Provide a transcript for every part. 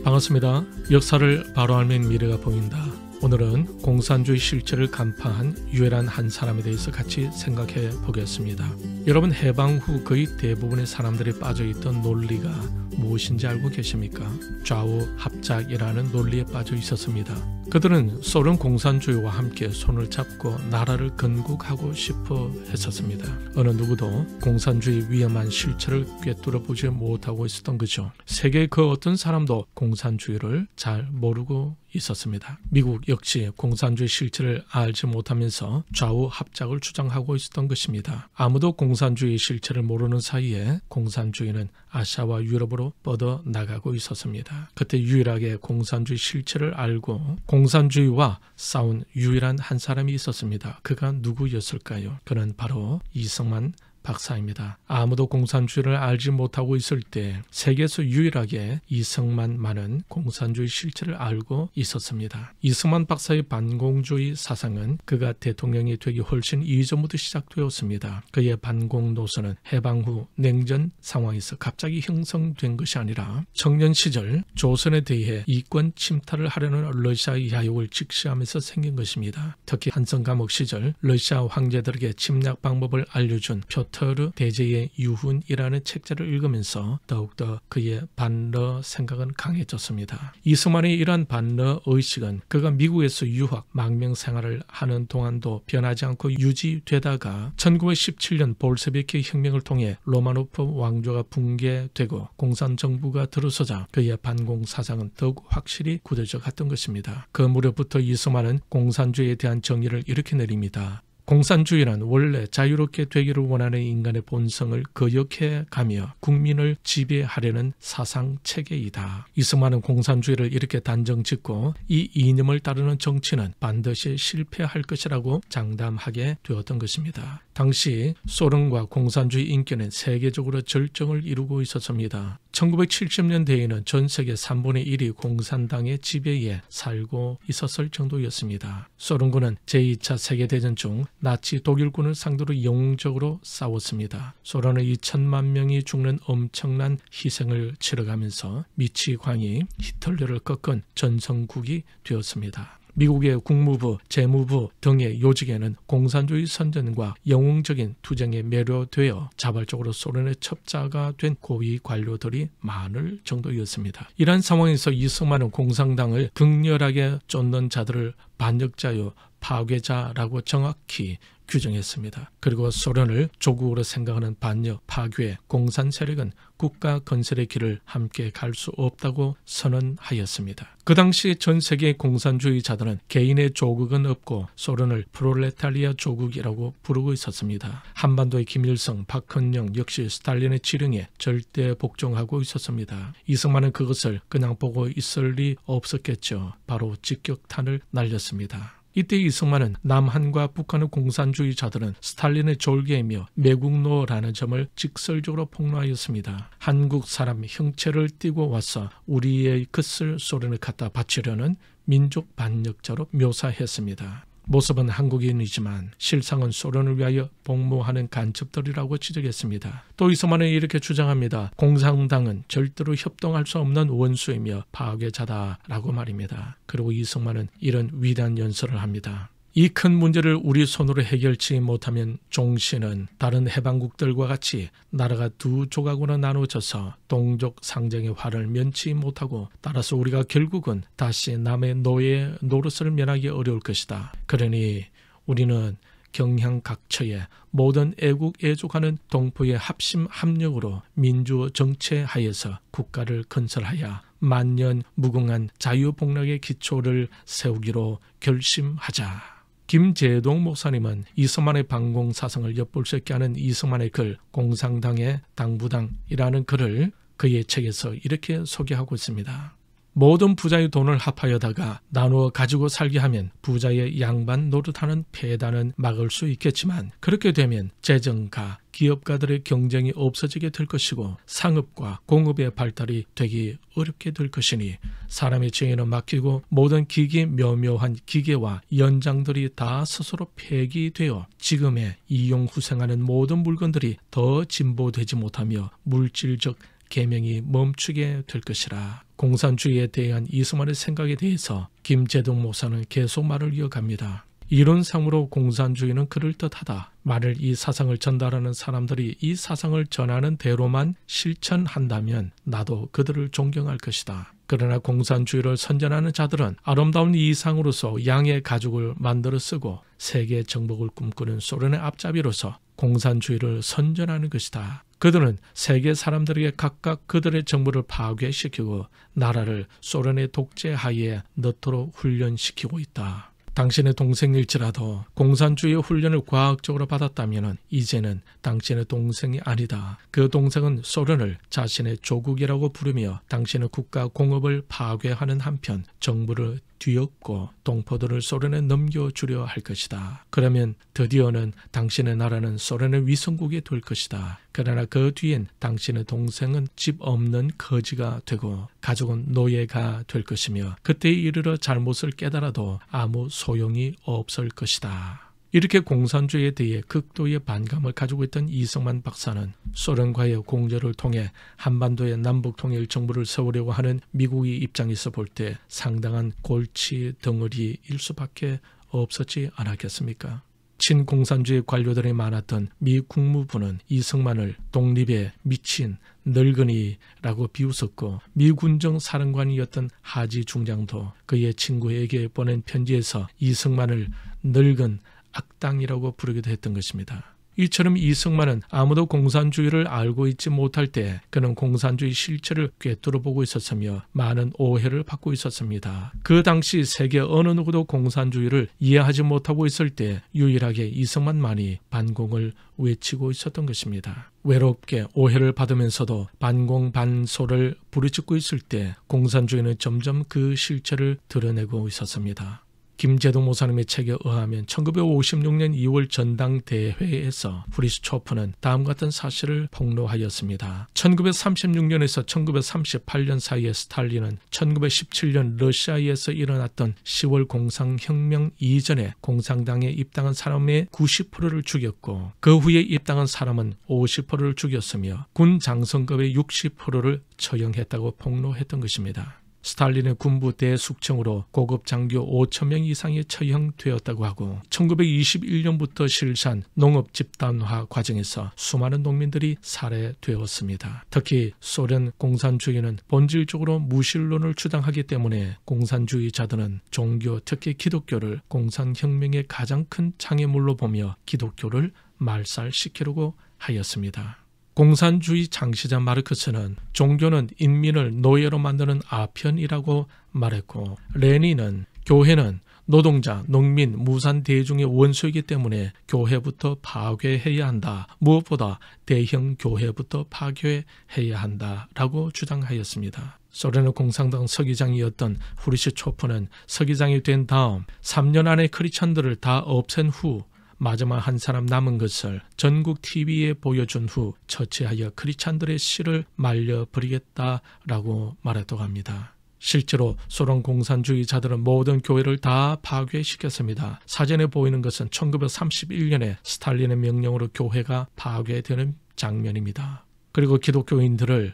반갑습니다. 역사를 바로 알면 미래가 보인다. 오늘은 공산주의 실체를 간파한 유일한 한 사람에 대해서 같이 생각해 보겠습니다. 여러분, 해방 후 거의 대부분의 사람들이 빠져있던 논리가 무엇인지 알고 계십니까? 좌우 합작이라는 논리에 빠져 있었습니다. 그들은 소련 공산주의와 함께 손을 잡고 나라를 건국하고 싶어 했었습니다. 어느 누구도 공산주의 위험한 실체를 꿰뚫어 보지 못하고 있었던 거죠. 세계 그 어떤 사람도 공산주의를 잘 모르고 있었습니다. 미국 역시 공산주의 실체를 알지 못하면서 좌우 합작을 주장하고 있었던 것입니다. 아무도 공산주의 실체를 모르는 사이에 공산주의는 아시아와 유럽으로 뻗어나가고 있었습니다. 그때 유일하게 공산주의 실체를 알고 공산주의와 싸운 유일한 한 사람이 있었습니다. 그가 누구였을까요? 그는 바로 이승만 박사입니다. 아무도 공산주의를 알지 못하고 있을 때 세계에서 유일하게 이승만만은 공산주의 실체를 알고 있었습니다. 이승만 박사의 반공주의 사상은 그가 대통령이 되기 훨씬 이전부터 시작되었습니다. 그의 반공 노선은 해방 후 냉전 상황에서 갑자기 형성된 것이 아니라 청년 시절 조선에 대해 이권 침탈을 하려는 러시아의 야욕을 직시하면서 생긴 것입니다. 특히 한성 감옥 시절 러시아 황제들에게 침략 방법을 알려준 표터르 대제의 유훈이라는 책자를 읽으면서 더욱더 그의 반러 생각은 강해졌습니다. 이승만의 이러한 반러 의식은 그가 미국에서 유학, 망명 생활을 하는 동안도 변하지 않고 유지되다가 1917년 볼셰비키 혁명을 통해 로마노프 왕조가 붕괴되고 공산정부가 들어서자 그의 반공 사상은 더욱 확실히 굳어져 갔던 것입니다. 그 무렵부터 이승만은 공산주의에 대한 정의를 이렇게 내립니다. 공산주의란 원래 자유롭게 되기를 원하는 인간의 본성을 거역해 가며 국민을 지배하려는 사상체계이다. 이승만은 공산주의를 이렇게 단정짓고 이 이념을 따르는 정치는 반드시 실패할 것이라고 장담하게 되었던 것입니다. 당시 소련과 공산주의 인기는 세계적으로 절정을 이루고 있었습니다. 1970년대에는 전 세계 3분의 1이 공산당의 지배에 살고 있었을 정도였습니다. 소련군은 제2차 세계대전 중 나치 독일군을 상대로 영웅적으로 싸웠습니다. 소련은 2천만 명이 죽는 엄청난 희생을 치러가면서 미치광이 히틀러를 꺾은 전성국이 되었습니다. 미국의 국무부, 재무부 등의 요직에는 공산주의 선전과 영웅적인 투쟁에 매료되어 자발적으로 소련의 첩자가 된 고위 관료들이 많을 정도였습니다. 이러한 상황에서 이승만은 공산당을 극렬하게 쫓는 자들을 반역자요 파괴자라고 정확히 규정했습니다. 그리고 소련을 조국으로 생각하는 반역, 파괴, 공산 세력은 국가 건설의 길을 함께 갈 수 없다고 선언하였습니다. 그 당시 전 세계의 공산주의자들은 개인의 조국은 없고 소련을 프롤레타리아 조국이라고 부르고 있었습니다. 한반도의 김일성, 박헌영 역시 스탈린의 지령에 절대 복종하고 있었습니다. 이승만은 그것을 그냥 보고 있을 리 없었겠죠. 바로 직격탄을 날렸습니다. 이때 이승만은 남한과 북한의 공산주의자들은 스탈린의 졸개이며 매국노라는 점을 직설적으로 폭로하였습니다. 한국 사람 형체를 띠고 와서 우리의 것을 소련에 갖다 바치려는 민족 반역자로 묘사했습니다. 모습은 한국인이지만 실상은 소련을 위하여 복무하는 간첩들이라고 지적했습니다. 또 이승만은 이렇게 주장합니다. 공산당은 절대로 협동할 수 없는 원수이며 파괴자다라고 말입니다. 그리고 이승만은 이런 위대한 연설을 합니다. 이 큰 문제를 우리 손으로 해결치 못하면 종신은 다른 해방국들과 같이 나라가 두 조각으로 나누어져서 동족 상정의 화를 면치 못하고 따라서 우리가 결국은 다시 남의 노예 노릇을 면하기 어려울 것이다. 그러니 우리는 경향각처에 모든 애국 애족하는 동포의 합심 합력으로 민주 정체하에서 국가를 건설하여 만년 무궁한 자유복락의 기초를 세우기로 결심하자. 김재동 목사님은 이승만의 반공 사상을 엿볼 수 있게 하는 이승만의 글 공산당의 당부당이라는 글을 그의 책에서 이렇게 소개하고 있습니다. 모든 부자의 돈을 합하여다가 나누어 가지고 살게 하면 부자의 양반 노릇하는 폐단은 막을 수 있겠지만 그렇게 되면 재정가, 기업가들의 경쟁이 없어지게 될 것이고 상업과 공업의 발달이 되기 어렵게 될 것이니 사람의 정의는 맡기고 모든 기기묘묘한 기계와 연장들이 다 스스로 폐기되어 지금의 이용후생하는 모든 물건들이 더 진보되지 못하며 물질적 계명이 멈추게 될 것이라. 공산주의에 대한 이승만의 생각에 대해서 김재동 목사는 계속 말을 이어갑니다. 이론상으로 공산주의는 그럴듯하다. 만일 이 사상을 전달하는 사람들이 이 사상을 전하는 대로만 실천한다면 나도 그들을 존경할 것이다. 그러나 공산주의를 선전하는 자들은 아름다운 이상으로서 양의 가죽을 만들어 쓰고 세계 정복을 꿈꾸는 소련의 앞잡이로서 공산주의를 선전하는 것이다. 그들은 세계 사람들에게 각각 그들의 정부를 파괴시키고 나라를 소련의 독재 하에 넣도록 훈련시키고 있다. 당신의 동생일지라도 공산주의 훈련을 과학적으로 받았다면 이제는 당신의 동생이 아니다. 그 동생은 소련을 자신의 조국이라고 부르며 당신의 국가 공업을 파괴하는 한편 정부를 뒤엎고 동포들을 소련에 넘겨주려 할 것이다. 그러면 드디어는 당신의 나라는 소련의 위성국이 될 것이다. 그러나 그 뒤엔 당신의 동생은 집 없는 거지가 되고 가족은 노예가 될 것이며 그때에 이르러 잘못을 깨달아도 아무 소용이 없을 것이다. 이렇게 공산주의에 대해 극도의 반감을 가지고 있던 이승만 박사는 소련과의 공조를 통해 한반도의 남북통일 정부를 세우려고 하는 미국의 입장에서 볼 때 상당한 골치 덩어리일 수밖에 없었지 않았겠습니까? 친공산주의 관료들이 많았던 미 국무부는 이승만을 독립에 미친 늙은이라고 비웃었고 미 군정 사령관이었던 하지 중장도 그의 친구에게 보낸 편지에서 이승만을 늙은 악당이라고 부르기도 했던 것입니다. 이처럼 이승만은 아무도 공산주의를 알고 있지 못할 때 그는 공산주의 실체를 꿰뚫어보고 있었으며 많은 오해를 받고 있었습니다. 그 당시 세계 어느 누구도 공산주의를 이해하지 못하고 있을 때 유일하게 이승만만이 반공을 외치고 있었던 것입니다. 외롭게 오해를 받으면서도 반공반소를 부르짖고 있을 때 공산주의는 점점 그 실체를 드러내고 있었습니다. 김재동 목사님의 책에 의하면 1956년 2월 전당대회에서 후리스초프는 다음 같은 사실을 폭로하였습니다. 1936년에서 1938년 사이에 스탈린은 1917년 러시아에서 일어났던 10월 공산혁명 이전에 공산당에 입당한 사람의 90%를 죽였고 그 후에 입당한 사람은 50%를 죽였으며 군 장성급의 60%를 처형했다고 폭로했던 것입니다. 스탈린의 군부 대숙청으로 고급 장교 5,000명 이상이 처형되었다고 하고 1921년부터 실시한 농업 집단화 과정에서 수많은 농민들이 살해되었습니다. 특히 소련 공산주의는 본질적으로 무신론을 주장하기 때문에 공산주의자들은 종교, 특히 기독교를 공산혁명의 가장 큰 장애물로 보며 기독교를 말살시키려고 하였습니다. 공산주의 창시자 마르크스는 종교는 인민을 노예로 만드는 아편이라고 말했고 레닌은 교회는 노동자, 농민, 무산 대중의 원수이기 때문에 교회부터 파괴해야 한다. 무엇보다 대형 교회부터 파괴해야 한다라고 주장하였습니다. 소련의 공산당 서기장이었던 후르시초프는 서기장이 된 다음 3년 안에 크리스찬들을 다 없앤 후 마지막 한 사람 남은 것을 전국 TV에 보여준 후 처치하여 크리스찬들의 씨를 말려버리겠다라고 말했다고 합니다. 실제로 소련 공산주의자들은 모든 교회를 다 파괴시켰습니다. 사진에 보이는 것은 1931년에 스탈린의 명령으로 교회가 파괴되는 장면입니다. 그리고 기독교인들을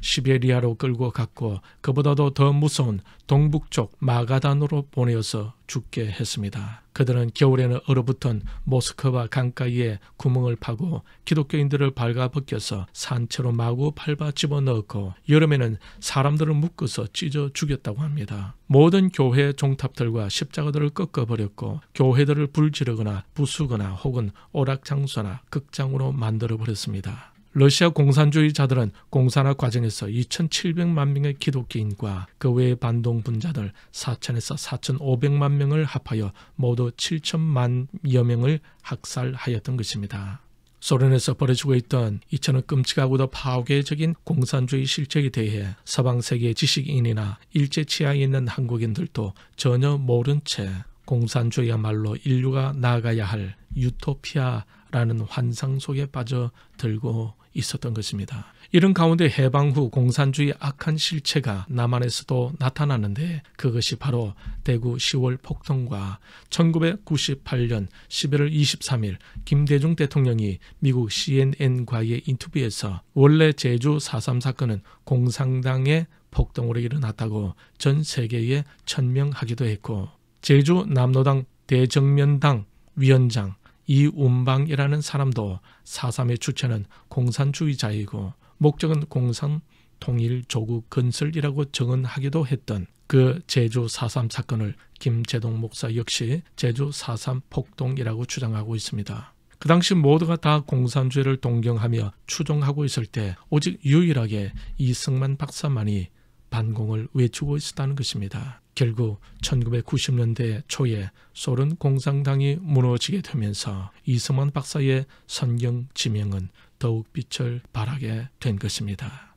시베리아로 끌고 갔고 그보다도 더 무서운 동북쪽 마가단으로 보내어서 죽게 했습니다. 그들은 겨울에는 얼어붙은 모스크바 강가에 구멍을 파고 기독교인들을 발가벗겨서 산채로 마구 밟아 집어넣었고 여름에는 사람들을 묶어서 찢어 죽였다고 합니다. 모든 교회 종탑들과 십자가들을 꺾어버렸고 교회들을 불지르거나 부수거나 혹은 오락장소나 극장으로 만들어버렸습니다. 러시아 공산주의자들은 공산화 과정에서 2,700만 명의 기독교인과 그 외의 반동분자들 4,000에서 4,500만 명을 합하여 모두 7,000만여 명을 학살하였던 것입니다. 소련에서 벌어지고 있던 이처럼 끔찍하고도 파괴적인 공산주의 실책에 대해 서방 세계 지식인이나 일제치하에 있는 한국인들도 전혀 모른 채 공산주의야말로 인류가 나아가야 할 유토피아라는 환상 속에 빠져들고 있었던 것입니다. 이런 가운데 해방 후 공산주의 악한 실체가 남한에서도 나타나는데 그것이 바로 대구 10월 폭동과 1998년 11월 23일 김대중 대통령이 미국 CNN과의 인터뷰에서 원래 제주 4.3 사건은 공산당의 폭동으로 일어났다고 전 세계에 천명하기도 했고 제주 남로당 대정면당 위원장 이운방이라는 사람도 4.3의 주체는 공산주의자이고 목적은 공산 통일 조국 건설이라고 정언하기도 했던 그 제주 4.3 사건을 김제동 목사 역시 제주 4.3 폭동이라고 주장하고 있습니다. 그 당시 모두가 다 공산주의를 동경하며 추종하고 있을 때 오직 유일하게 이승만 박사만이 반공을 외치고 있었다는 것입니다. 결국 1990년대 초에 소련 공산당이 무너지게 되면서 이승만 박사의 선경 지명은 더욱 빛을 발하게 된 것입니다.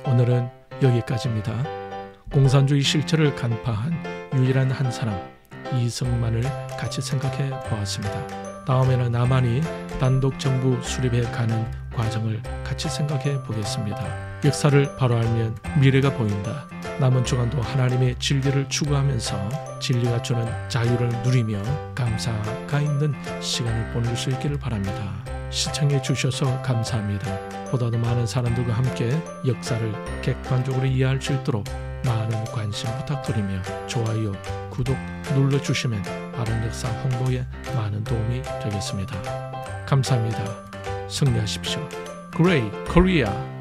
오늘은 여기까지입니다. 공산주의 실체를 간파한 유일한 한 사람 이승만을 같이 생각해 보았습니다. 다음에는 남한이 단독 정부 수립해 가는 과정을 같이 생각해 보겠습니다. 역사를 바로 알면 미래가 보인다. 남은 주간도 하나님의 진리를 추구하면서 진리가 주는 자유를 누리며 감사가 있는 시간을 보낼 수 있기를 바랍니다. 시청해 주셔서 감사합니다. 보다 더 많은 사람들과 함께 역사를 객관적으로 이해할 수 있도록 많은 관심 부탁드리며 좋아요, 구독 눌러주시면 바른 역사 홍보에 많은 도움이 되겠습니다. 감사합니다. 승리하십시오. Great Korea!